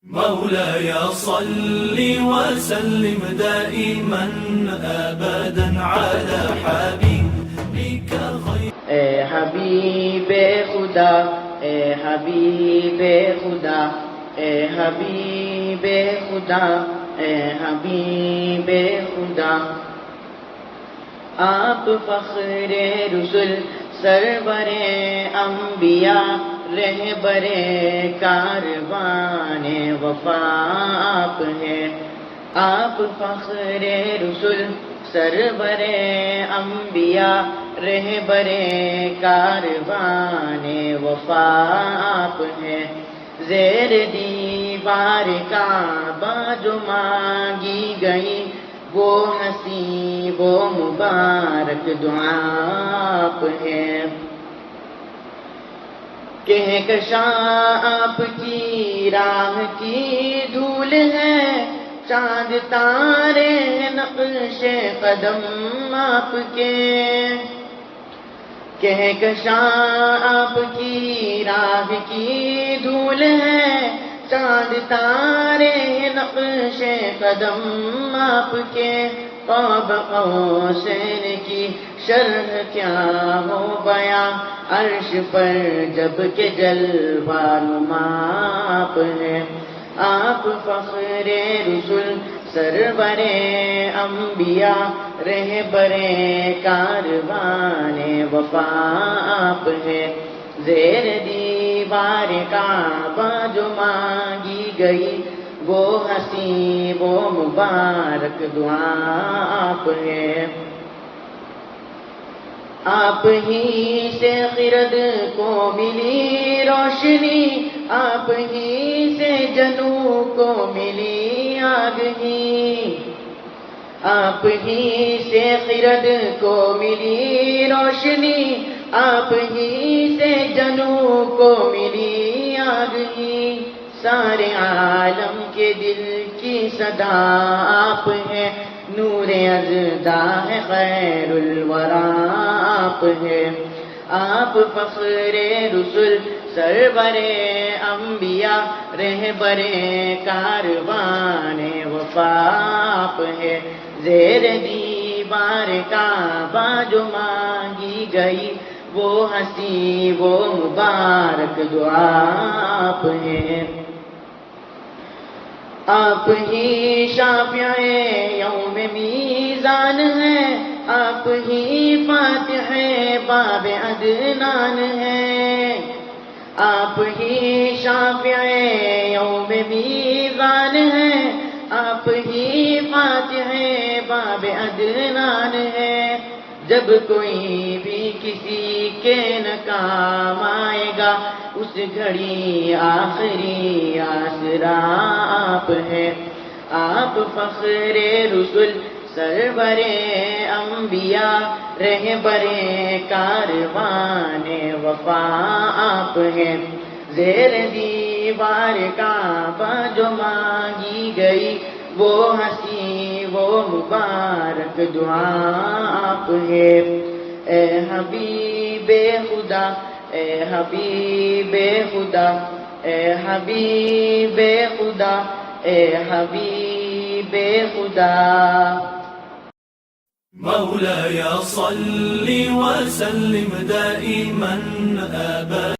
مولاي صل وسلم دائما ابدا على حبيبك خير اے حبیب خدا، اے حبیب خدا، اے حبیب خدا، اے حبیب خدا، آپ فخر رسل سرور انبیاء رہبر کاروان وفا آپ ہیں، آپ فخر رسل سرور انبیاء رہبر کاروان وفا آپ ہیں، زیر دیوار کعبہ جو مانگی گئی وہ حسین وہ مبارک دعا آپ ہیں، کہکشاں آپ کی راہ کی دھول ہے، چاند تارے نقش قدم آپ کے، کہکشاں آپ کی راہ کی دھول ہے، چاند تارے نقش قدم آپ کے، قاب قوسین کی شرح کیا ہو بیاں، عرش پر جب کہ جلوہ نما آپ ہیں، آپ فخر رسل سرور انبیاء رہبر کاروان وفا آپ ہیں، زیر دیوار کعبہ جو مانگی گئی وہ حسین وہ مبارک دعا آپ ہیں، آپ ہی سے خرد کو ملی روشنی، آپ ہی سے جنوں کو ملی آگہی، آپ ہی سے خرد کو ملی روشنی، آپ ہی سے جنوں کو ملی آگہی، سارے عالم کے دل کی صدا آپ ہیں، نور اژدھا ہے خیر الورا آپ ہیں، آپ فخر رسل سرور انبیاء رہبر کاروان وفا آپ ہیں، زیر دیوار کعبہ جو مانگی گئی وہ حسین وہ مبارک دعا آپ ہیں، آپ ہی شافع یوم میزان ہیں، آپ ہی فاتح باب عدنان ہیں، آپ ہی شافع یوم میزان ہیں، آپ ہی فاتح باب عدنان ہیں، جب کوئی بھی کسی کے نہ کام آئے گا اس گھڑی آخری آسرا آپ ہیں، آپ فخر رسل سرور انبیاء رہبر کاروان وفا آپ ہیں، زیر دیوار کعبہ جو مانگی گئی وہ حسین وہ مبارک دعا آپ ہیں، اے حبیب خدا، اے حبیب خدا، اے حبیب خدا، اے حبیب خدا، مولاي صل وسلم دائما ابدا